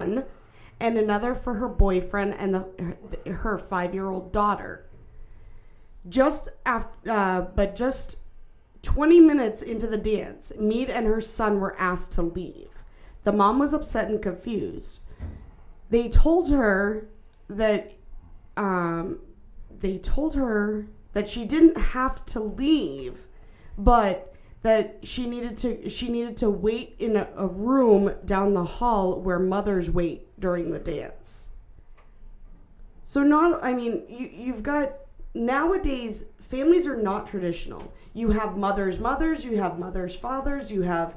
son, and another for her boyfriend and her 5-year-old daughter. But just 20 minutes into the dance, Mead and her son were asked to leave. The mom was upset and confused. They told her that um, she didn't have to leave, but that she needed to wait in a room down the hall where mothers wait during the dance. So you've got nowadays families are not traditional. You have mothers, you have mothers, fathers, you have,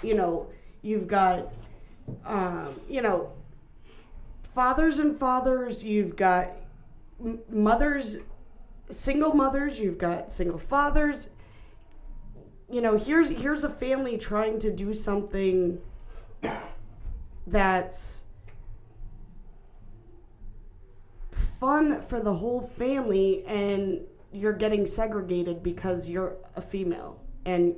you've got, fathers and fathers, you've got mothers, single mothers, you've got single fathers. Here's a family trying to do something that's fun for the whole family, and you're getting segregated because you're a female. And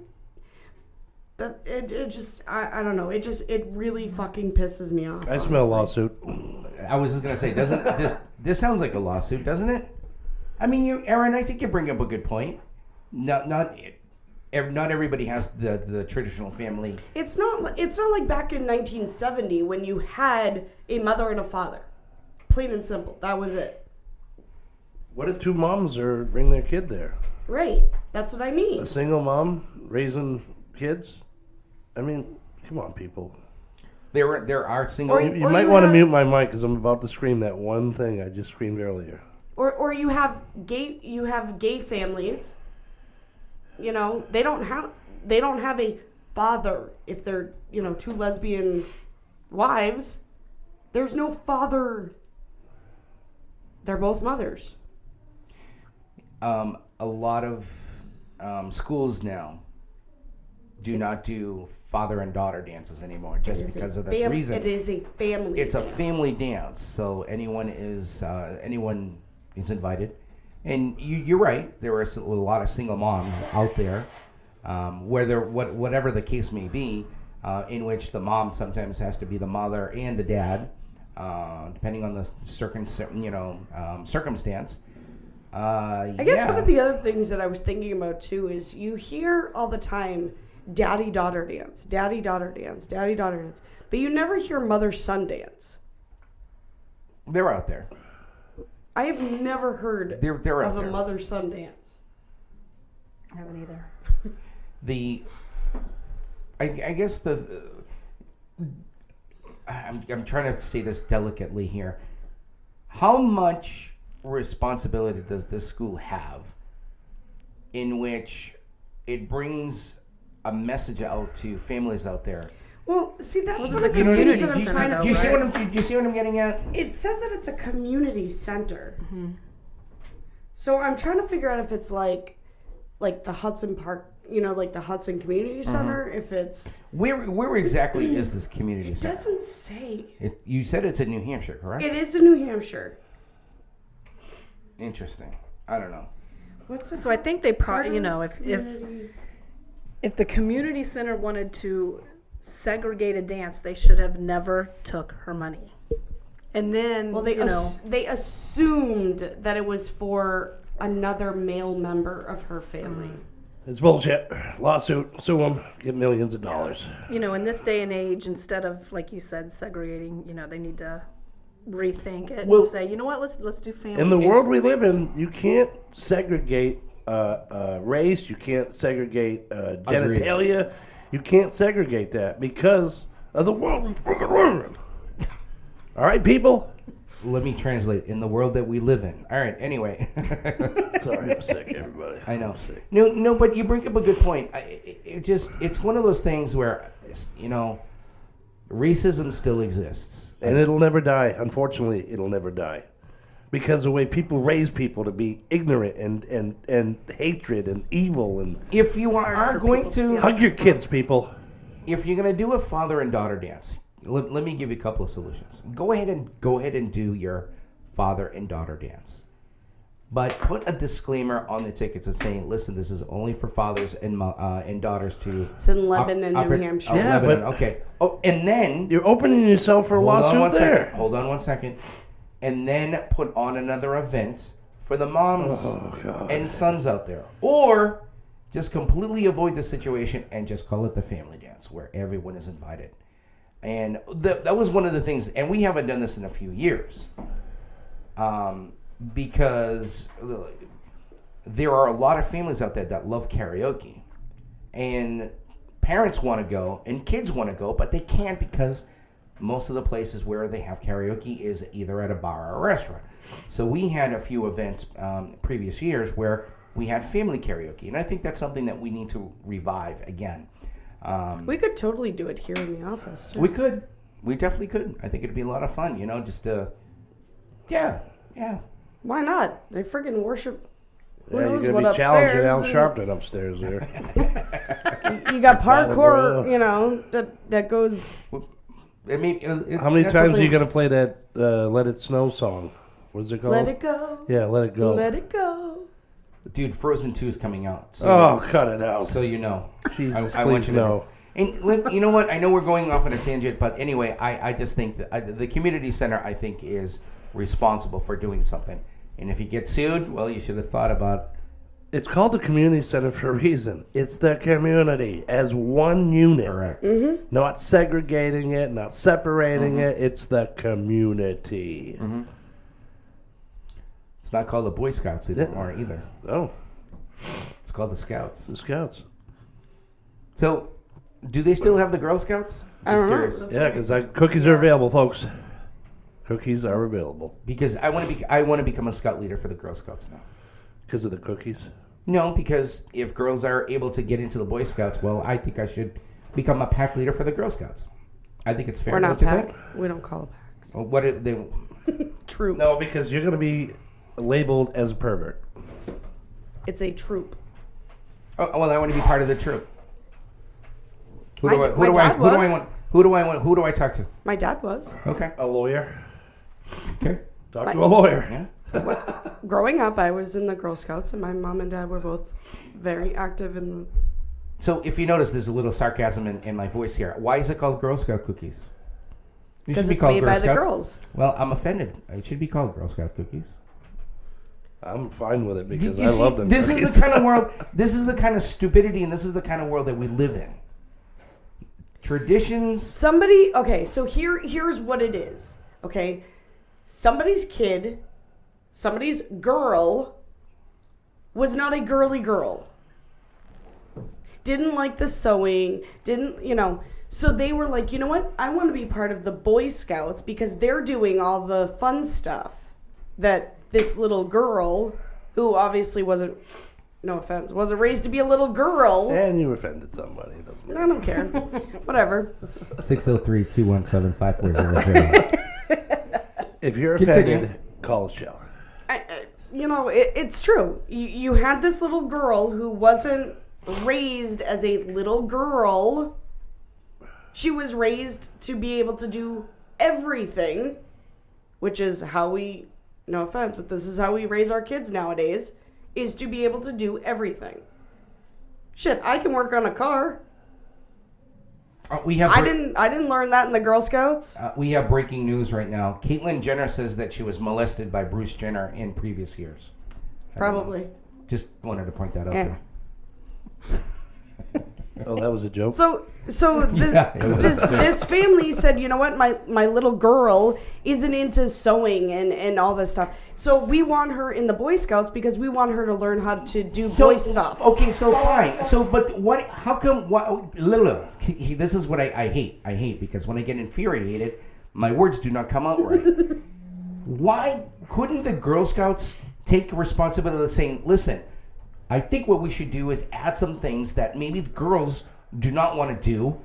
I don't know, it really fucking pisses me off. I smell a lawsuit. I was just gonna say, doesn't this sounds like a lawsuit, doesn't it? I mean, Aaron, I think you bring up a good point. Not everybody has the traditional family. It's not like back in 1970 when you had a mother and a father. Plain and simple. That was it. What if two moms bring their kid there? Right. That's what I mean. A single mom raising kids? I mean, come on, people. There are single. You might want to mute my mic because I'm about to scream that one thing I just screamed earlier. Or you have gay families. They don't have a father if they're, two lesbian wives. There's no father. They're both mothers. A lot of schools now do not do father and daughter dances anymore, just because of this reason. It is a family. It's a family dance, so anyone is invited. And you're right. There are a lot of single moms out there, whatever the case may be, in which the mom sometimes has to be the mother and the dad, depending on the circumstance. I guess one of the other things that I was thinking about too is you hear all the time, daddy-daughter dance, daddy-daughter dance, daddy-daughter dance, but you never hear mother-son dance. They're out there. I have never heard of a mother-son dance. I haven't either. I guess I'm trying to say this delicately here. How much responsibility does this school have in which it brings a message out to families out there? Well, see, that's one of the community things that I'm trying to... Do you see what I'm getting at? It says that it's a community center. Mm-hmm. So I'm trying to figure out if it's like the Hudson Park, like the Hudson Community Center, if it's... Where exactly is this community center? It doesn't say. You said it's in New Hampshire, correct? It is in New Hampshire. Interesting. I don't know. So I think they probably, if the community center wanted to segregate a dance, they should have never took her money. And then, well, they assumed that it was for another male member of her family. It's bullshit. Lawsuit. Sue them. Get millions of dollars. In this day and age, instead of, like you said, segregating, they need to rethink it and say, you know what, let's do family. In the world we live in, you can't segregate race. You can't segregate genitalia. You can't segregate that because of the world we fucking live in. All right, people? Let me translate. In the world that we live in. All right, anyway. Sorry, I'm sick, everybody. I know. I'm sick. No, but you bring up a good point. It's one of those things where, racism still exists. And it'll never die. Unfortunately, it'll never die. Because the way people raise people to be ignorant and hatred and evil and... If you are going to... Hug your kids, people. If you're going to do a father and daughter dance, let me give you a couple of solutions. Go ahead and do your father and daughter dance. but put a disclaimer on the tickets and saying, listen, this is only for fathers and daughters to. It's in Lebanon, New Hampshire. Yeah, Lebanon, but- okay. Oh, and then You're opening yourself for a lawsuit there. Hold on 1 second. And then put on another event for the moms and sons out there. Or just completely avoid the situation and just call it the family dance where everyone is invited. And that was one of the things, and we haven't done this in a few years. Because there are a lot of families out there that love karaoke. And parents want to go and kids want to go, but they can't because most of the places where they have karaoke is either at a bar or a restaurant. So we had a few events previous years where we had family karaoke, and I think that's something that we need to revive again. We could totally do it here in the office, too. We could. We definitely could. I think it'd be a lot of fun, just to, yeah. Why not? They friggin' worship. Who Yeah, knows you're what going to be challenging upstairs Al and- Sharpton upstairs there. You got parkour, Bro. that goes. I mean, How many that's times are something- you going to play that Let It Snow song? What is it called? Let it go. Yeah, Let It Go. Let it go. Dude, Frozen 2 is coming out. So, Oh, cut it out. so you know. Jesus, I want please you to no. And you know what? I know we're going off on a tangent, but anyway, I just think that the community center, I think, is responsible for doing something. And if you get sued, well, you should have thought about. It's called the community center for a reason. It's the community as one unit. Correct. Mm-hmm. Not segregating it, not separating it. It's the community. Mm-hmm. It's not called the Boy Scouts anymore either. Oh, It's called the Scouts. the Scouts. So, do they still have the Girl Scouts? I don't know. Curious. Yeah, because cookies are available, folks. Cookies are available. Because I want to become a Scout leader for the Girl Scouts now. Because of the cookies. No, because if girls are able to get into the Boy Scouts, well, I think I should become a pack leader for the Girl Scouts. I think it's fair. We're not don't you pack. think? We don't call it packs. Well, what are they? Troop. No, because you're going to be labeled as a pervert. It's a troop. Oh, well, I want to be part of the troop. Who My do I? d- Who my do I? dad Who do I was. want? Who do I want? Who do I talk to? My dad was. Okay. A lawyer. Okay. Talk Like- to a lawyer. Yeah. Growing up, I was in the Girl Scouts, and my mom and dad were both very active in the. So if you notice, there's a little sarcasm in my voice here. Why is it called Girl Scout cookies? It Because should be it's called made Girl by the Scouts. girls. Well, I'm offended. It should be called Girl Scout cookies. I'm fine with it because You I see, love them. This cookies. is the kind of world. This is the kind of stupidity, and this is the kind of world that we live in. Traditions. Somebody. Okay, so here's what it is. Okay, somebody's kid, somebody's girl, was not a girly girl. Didn't like the sewing. Didn't. So they were like, you know what? I want to be part of the Boy Scouts because they're doing all the fun stuff that this little girl, who obviously wasn't, no offense, wasn't raised to be a little girl. And you offended somebody. It doesn't matter. I don't care. Whatever. 603-217-5400. If you're Continue. offended, call the show. It's true. You had this little girl who wasn't raised as a little girl. She was raised to be able to do everything, which is how we, no offense, but this is how we raise our kids nowadays, is to be able to do everything. Shit, I can work on a car. We have. I didn't learn that in the Girl Scouts. We have breaking news right now. Caitlyn Jenner says that she was molested by Bruce Jenner in previous years. I don't know. Probably. Just wanted to point that out Yeah. there. Oh, that was a joke? So this, Yeah, it was this, a joke. this family said, you know what, my little girl isn't into sewing and all this stuff. So we want her in the Boy Scouts because we want her to learn how to do boy stuff. Okay, so fine. So, but what? How come? What? This is what I hate. I hate because when I get infuriated, my words do not come out right. Why couldn't the Girl Scouts take responsibility of saying, listen, I think what we should do is add some things that maybe the girls do not want to do,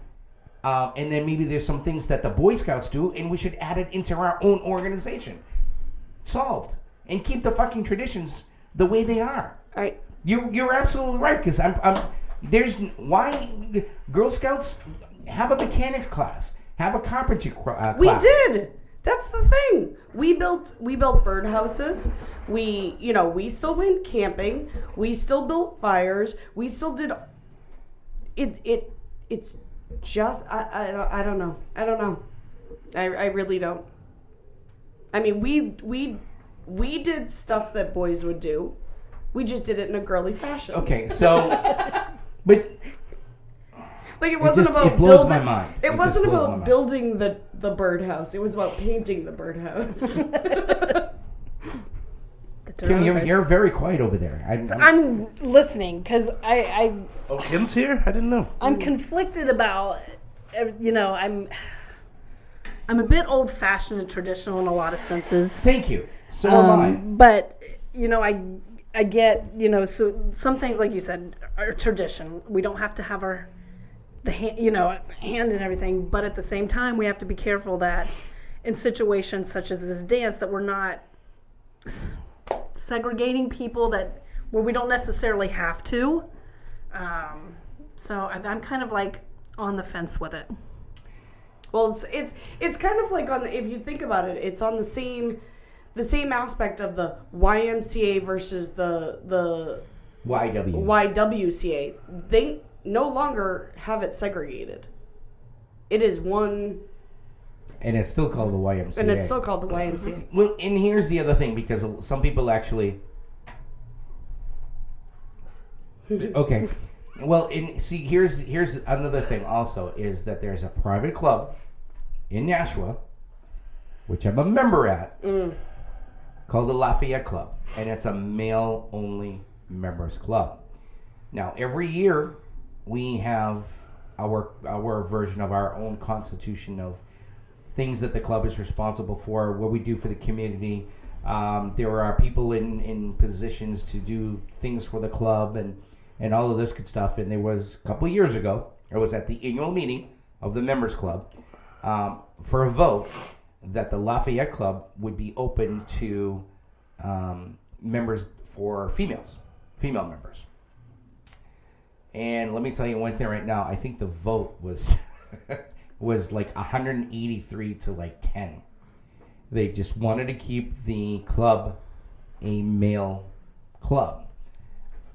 and then maybe there's some things that the Boy Scouts do, and we should add it into our own organization. Solved. And keep the fucking traditions the way they are. You're absolutely right, because why Girl Scouts have a mechanics class, have a carpentry class. We did. That's the thing. We built birdhouses. We still went camping. We still built fires. We still did. It's just I don't know. I don't know. I really don't. I mean, we did stuff that boys would do. We just did it in a girly fashion. Okay, so, but like it wasn't about it blows building. my mind. It It wasn't just blows my about mind. building the birdhouse. It was about painting the birdhouse. Kim, you're very quiet over there. I'm listening because Oh, Kim's here? I didn't know. I'm conflicted about, I'm a bit old-fashioned and traditional in a lot of senses. Thank you. So am I. But I get, so some things like you said are tradition. We don't have to have the hand and everything, but at the same time we have to be careful that in situations such as this dance that we're not segregating people where we don't necessarily have to. So I'm kind of like on the fence with it. Well, it's kind of like if you think about it, it's on the same aspect of the YMCA versus the YWCA. They no longer have it segregated. It is one. And it's still called the YMCA. And it's still called the YMCA. Well, and here's the other thing, because some people actually. Okay. Well, here's another thing also, is that there's a private club in Nashua, which I'm a member at, called the Lafayette Club, and it's a male-only members club. Now, every year we have our version of our own constitution of things that the club is responsible for, what we do for the community. There are people in positions to do things for the club and all of this good stuff. And there was a couple of years ago, it was at the annual meeting of the members club, for a vote that the Lafayette Club would be open to members for female members. And let me tell you one thing right now. I think the vote was was like 183 to like 10. They just wanted to keep the club a male club.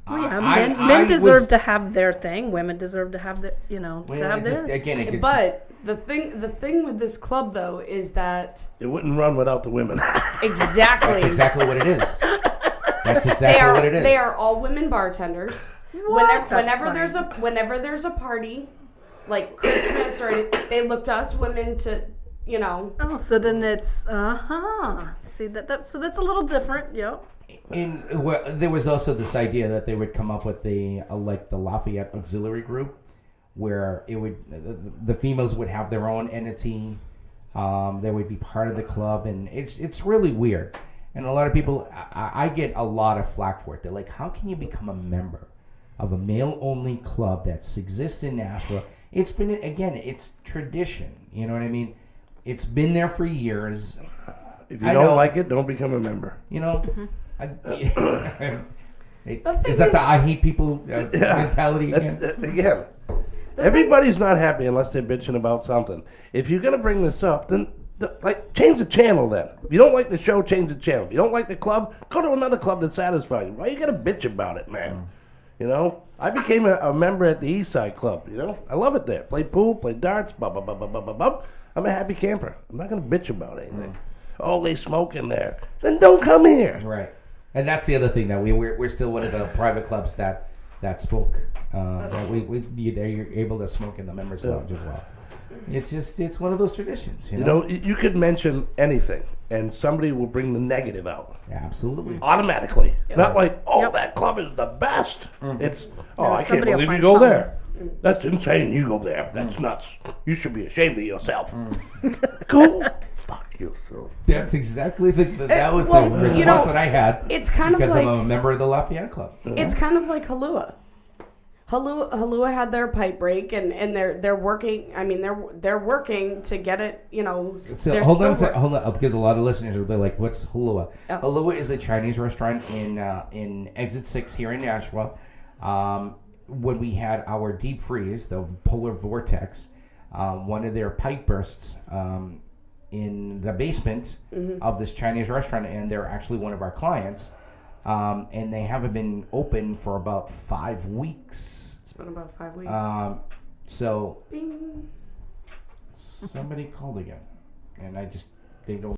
Well, yeah, men deserve to have their thing. Women deserve to have their, to have theirs. Again, but the thing with this club though is that it wouldn't run without the women. Exactly. That's exactly what it is. That's exactly what it is. They are all women bartenders. What? Whenever there's a party, like Christmas or anything, they look to us women to, Oh, so then it's See so that's a little different. Yep. And there was also this idea that they would come up with the Lafayette Auxiliary Group, where the females would have their own entity. They would be part of the club, and it's really weird. And a lot of people, I get a lot of flack for it. They're like, how can you become a member of a male-only club that exists in Nashua? It's been, again, it's tradition. You know what I mean? It's been there for years. If you don't like it, don't become a member. Is that the I hate people mentality again? Again, everybody's not happy unless they're bitching about something. If you're going to bring this up, then change the channel then. If you don't like the show, change the channel. If you don't like the club, go to another club that satisfies you. Why you got to bitch about it, man? I became a member at the East Side Club, I love it there. Play pool, play darts, blah, blah, blah, blah, blah, blah, blah. I'm a happy camper. I'm not going to bitch about anything. Oh, they smoke in there. Then don't come here. Right. And that's the other thing, that we're still one of the private clubs that smoke. They're able to smoke in the members' lounge as well. It's one of those traditions. You could mention anything, and somebody will bring the negative out. Absolutely. Automatically. Not like, that club is the best. It's, I can't believe you go there. That's insane. You go there. That's nuts. You should be ashamed of yourself. Go fuck yourself. That's exactly the response that I had. It's kind because of like, I'm a member of the Lafayette Club. It's kind of like Halua. Halua had their pipe break, and they're working. I mean, they're working to get it. So hold on, because a lot of listeners are like, "What's Halua?" Oh. Halua is a Chinese restaurant in Exit 6 here in Nashua. When we had our deep freeze, the polar vortex, one of their pipe bursts in the basement of this Chinese restaurant, and they're actually one of our clients. And they haven't been open for about 5 weeks. It's been about 5 weeks. So Bing. somebody called again, and they don't